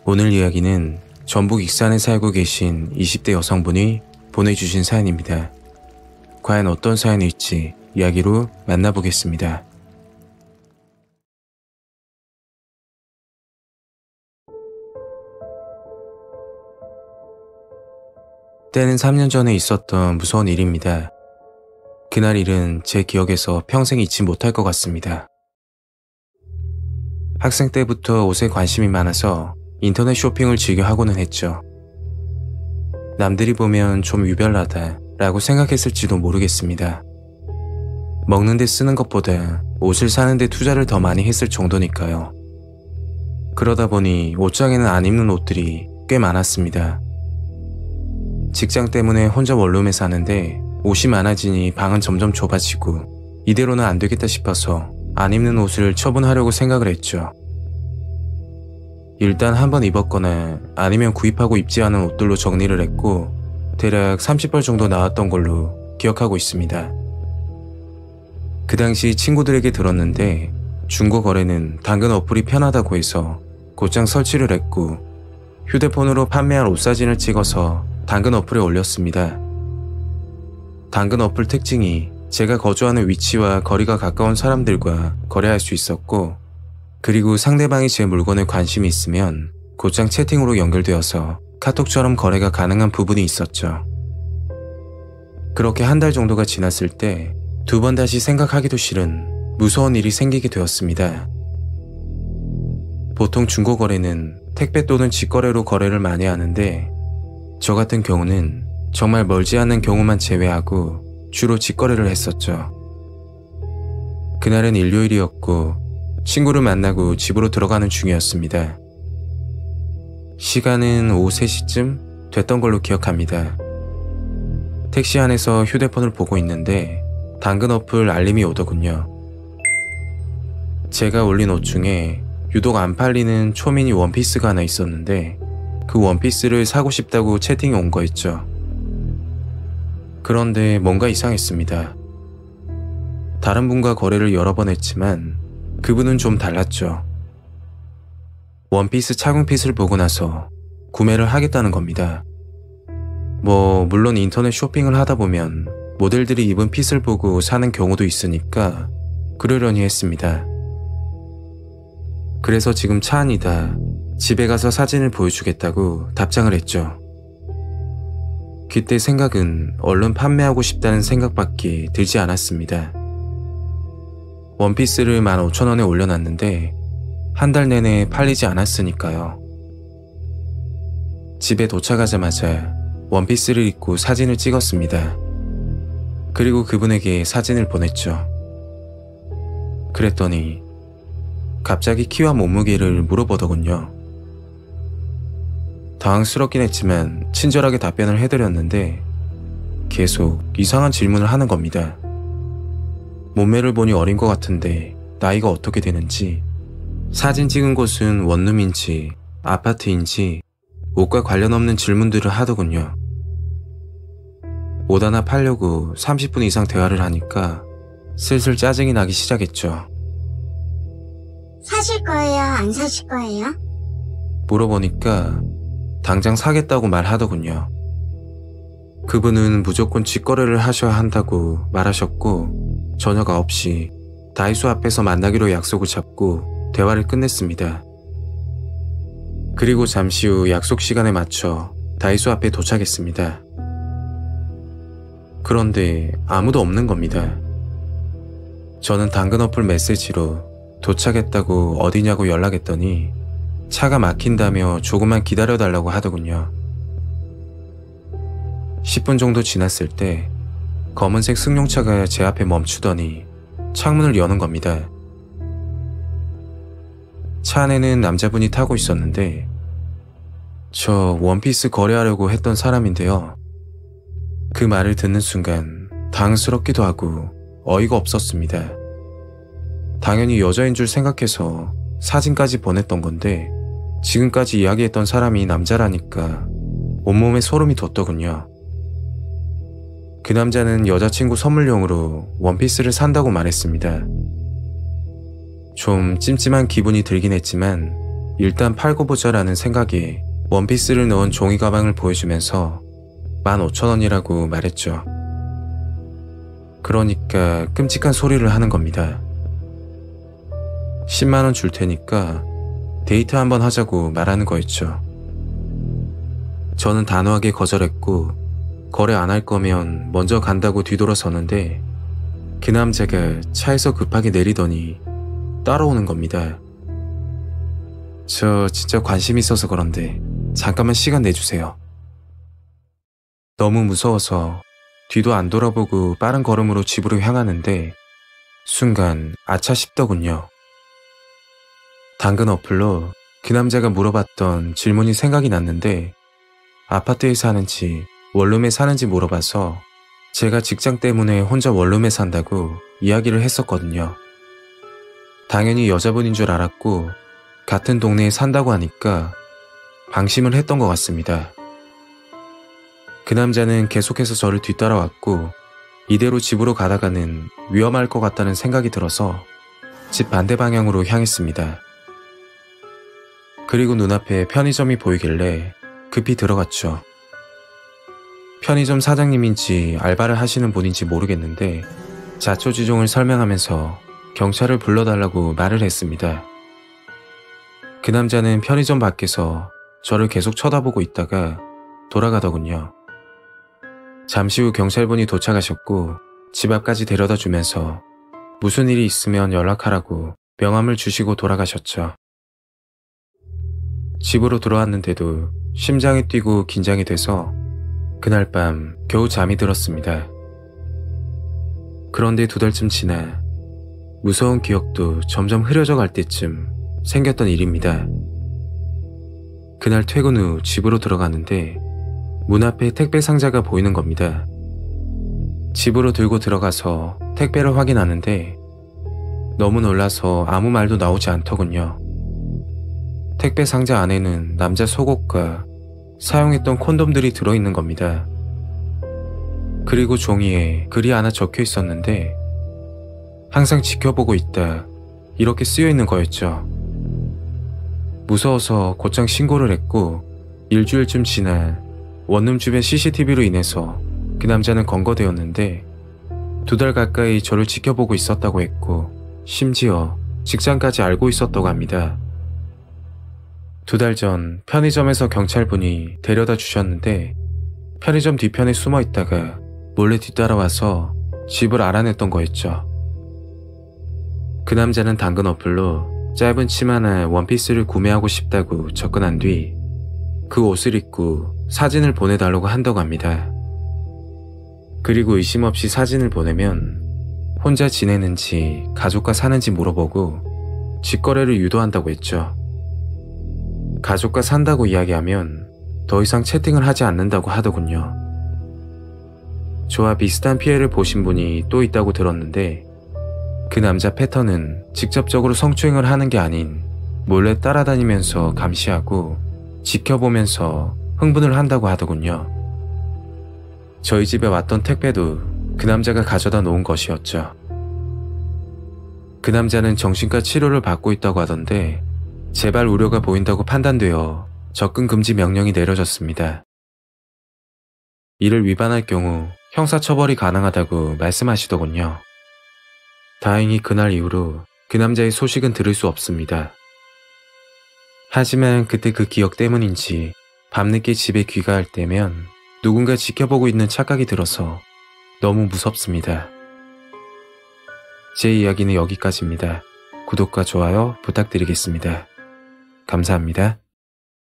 오늘 이야기는 전북 익산에 살고 계신 20대 여성분이 보내주신 사연입니다. 과연 어떤 사연일지 이야기로 만나보겠습니다. 때는 3년 전에 있었던 무서운 일입니다. 그날 일은 제 기억에서 평생 잊지 못할 것 같습니다. 학생 때부터 옷에 관심이 많아서 인터넷 쇼핑을 즐겨 하고는 했죠. 남들이 보면 좀 유별나다 라고 생각했을지도 모르겠습니다. 먹는 데 쓰는 것보다 옷을 사는 데 투자를 더 많이 했을 정도니까요. 그러다 보니 옷장에는 안 입는 옷들이 꽤 많았습니다. 직장 때문에 혼자 원룸에 사는데 옷이 많아지니 방은 점점 좁아지고 이대로는 안 되겠다 싶어서 안 입는 옷을 처분하려고 생각을 했죠. 일단 한번 입었거나 아니면 구입하고 입지 않은 옷들로 정리를 했고 대략 30벌 정도 나왔던 걸로 기억하고 있습니다. 그 당시 친구들에게 들었는데 중고 거래는 당근 어플이 편하다고 해서 곧장 설치를 했고 휴대폰으로 판매한 옷 사진을 찍어서 당근 어플에 올렸습니다. 당근 어플 특징이 제가 거주하는 위치와 거리가 가까운 사람들과 거래할 수 있었고 그리고 상대방이 제 물건에 관심이 있으면 곧장 채팅으로 연결되어서 카톡처럼 거래가 가능한 부분이 있었죠. 그렇게 한 달 정도가 지났을 때 두 번 다시 생각하기도 싫은 무서운 일이 생기게 되었습니다. 보통 중고 거래는 택배 또는 직거래로 거래를 많이 하는데 저 같은 경우는 정말 멀지 않은 경우만 제외하고 주로 직거래를 했었죠. 그날은 일요일이었고 친구를 만나고 집으로 들어가는 중이었습니다. 시간은 오후 3시쯤 됐던 걸로 기억합니다. 택시 안에서 휴대폰을 보고 있는데 당근 어플 알림이 오더군요. 제가 올린 옷 중에 유독 안 팔리는 초미니 원피스가 하나 있었는데 그 원피스를 사고 싶다고 채팅이 온 거였죠. 그런데 뭔가 이상했습니다. 다른 분과 거래를 여러 번 했지만 그분은 좀 달랐죠. 원피스 착용핏을 보고 나서 구매를 하겠다는 겁니다. 물론 인터넷 쇼핑을 하다 보면 모델들이 입은 핏을 보고 사는 경우도 있으니까 그러려니 했습니다. 그래서 지금 차 안이다. 집에 가서 사진을 보여주겠다고 답장을 했죠. 그때 생각은 얼른 판매하고 싶다는 생각밖에 들지 않았습니다. 원피스를 15,000원에 올려놨는데 한 달 내내 팔리지 않았으니까요. 집에 도착하자마자 원피스를 입고 사진을 찍었습니다. 그리고 그분에게 사진을 보냈죠. 그랬더니 갑자기 키와 몸무게를 물어보더군요. 당황스럽긴 했지만 친절하게 답변을 해드렸는데 계속 이상한 질문을 하는 겁니다. 몸매를 보니 어린 것 같은데 나이가 어떻게 되는지, 사진 찍은 곳은 원룸인지 아파트인지 옷과 관련 없는 질문들을 하더군요. 옷 하나 팔려고 30분 이상 대화를 하니까 슬슬 짜증이 나기 시작했죠. 사실 거예요? 안 사실 거예요? 물어보니까 당장 사겠다고 말하더군요. 그분은 무조건 직거래를 하셔야 한다고 말하셨고 저녁 9시 다이소 앞에서 만나기로 약속을 잡고 대화를 끝냈습니다. 그리고 잠시 후 약속 시간에 맞춰 다이소 앞에 도착했습니다. 그런데 아무도 없는 겁니다. 저는 당근 어플 메시지로 도착했다고 어디냐고 연락했더니 차가 막힌다며 조금만 기다려달라고 하더군요. 10분 정도 지났을 때 검은색 승용차가 제 앞에 멈추더니 창문을 여는 겁니다. 차 안에는 남자분이 타고 있었는데 저 원피스 거래하려고 했던 사람인데요. 그 말을 듣는 순간 당황스럽기도 하고 어이가 없었습니다. 당연히 여자인 줄 생각해서 사진까지 보냈던 건데 지금까지 이야기했던 사람이 남자라니까 온몸에 소름이 돋더군요. 그 남자는 여자친구 선물용으로 원피스를 산다고 말했습니다. 좀 찜찜한 기분이 들긴 했지만 일단 팔고 보자라는 생각에 원피스를 넣은 종이 가방을 보여주면서 15,000원이라고 말했죠. 그러니까 끔찍한 소리를 하는 겁니다. 10만원 줄 테니까 데이트 한번 하자고 말하는 거였죠. 저는 단호하게 거절했고 거래 안 할 거면 먼저 간다고 뒤돌아서는데 그 남자가 차에서 급하게 내리더니 따라오는 겁니다. 저 진짜 관심 있어서 그런데 잠깐만 시간 내주세요. 너무 무서워서 뒤도 안 돌아보고 빠른 걸음으로 집으로 향하는데 순간 아차 싶더군요. 당근 어플로 그 남자가 물어봤던 질문이 생각이 났는데 아파트에 사는지 원룸에 사는지 물어봐서 제가 직장 때문에 혼자 원룸에 산다고 이야기를 했었거든요. 당연히 여자분인 줄 알았고 같은 동네에 산다고 하니까 방심을 했던 것 같습니다. 그 남자는 계속해서 저를 뒤따라왔고 이대로 집으로 가다가는 위험할 것 같다는 생각이 들어서 집 반대 방향으로 향했습니다. 그리고 눈앞에 편의점이 보이길래 급히 들어갔죠. 편의점 사장님인지 알바를 하시는 분인지 모르겠는데 자초지종을 설명하면서 경찰을 불러달라고 말을 했습니다. 그 남자는 편의점 밖에서 저를 계속 쳐다보고 있다가 돌아가더군요. 잠시 후 경찰분이 도착하셨고 집 앞까지 데려다 주면서 무슨 일이 있으면 연락하라고 명함을 주시고 돌아가셨죠. 집으로 돌아왔는데도 심장이 뛰고 긴장이 돼서 그날 밤 겨우 잠이 들었습니다. 그런데 2달쯤 지나 무서운 기억도 점점 흐려져 갈 때쯤 생겼던 일입니다. 그날 퇴근 후 집으로 들어가는데 문 앞에 택배 상자가 보이는 겁니다. 집으로 들고 들어가서 택배를 확인하는데 너무 놀라서 아무 말도 나오지 않더군요. 택배 상자 안에는 남자 속옷과 사용했던 콘돔들이 들어있는 겁니다. 그리고 종이에 글이 하나 적혀 있었는데 항상 지켜보고 있다 이렇게 쓰여 있는 거였죠. 무서워서 곧장 신고를 했고 일주일쯤 지나 원룸 주변 CCTV로 인해서 그 남자는 검거되었는데 2달 가까이 저를 지켜보고 있었다고 했고 심지어 직장까지 알고 있었다고 합니다. 2달 전 편의점에서 경찰분이 데려다 주셨는데 편의점 뒤편에 숨어 있다가 몰래 뒤따라와서 집을 알아냈던 거였죠. 그 남자는 당근 어플로 짧은 치마나 원피스를 구매하고 싶다고 접근한 뒤 그 옷을 입고 사진을 보내달라고 한다고 합니다. 그리고 의심 없이 사진을 보내면 혼자 지내는지 가족과 사는지 물어보고 직거래를 유도한다고 했죠. 가족과 산다고 이야기하면 더 이상 채팅을 하지 않는다고 하더군요. 저와 비슷한 피해를 보신 분이 또 있다고 들었는데 그 남자 패턴은 직접적으로 성추행을 하는 게 아닌 몰래 따라다니면서 감시하고 지켜보면서 흥분을 한다고 하더군요. 저희 집에 왔던 택배도 그 남자가 가져다 놓은 것이었죠. 그 남자는 정신과 치료를 받고 있다고 하던데 재발 우려가 보인다고 판단되어 접근 금지 명령이 내려졌습니다. 이를 위반할 경우 형사처벌이 가능하다고 말씀하시더군요. 다행히 그날 이후로 그 남자의 소식은 들을 수 없습니다. 하지만 그때 그 기억 때문인지 밤늦게 집에 귀가할 때면 누군가 지켜보고 있는 착각이 들어서 너무 무섭습니다. 제 이야기는 여기까지입니다. 구독과 좋아요 부탁드리겠습니다. 감사합니다.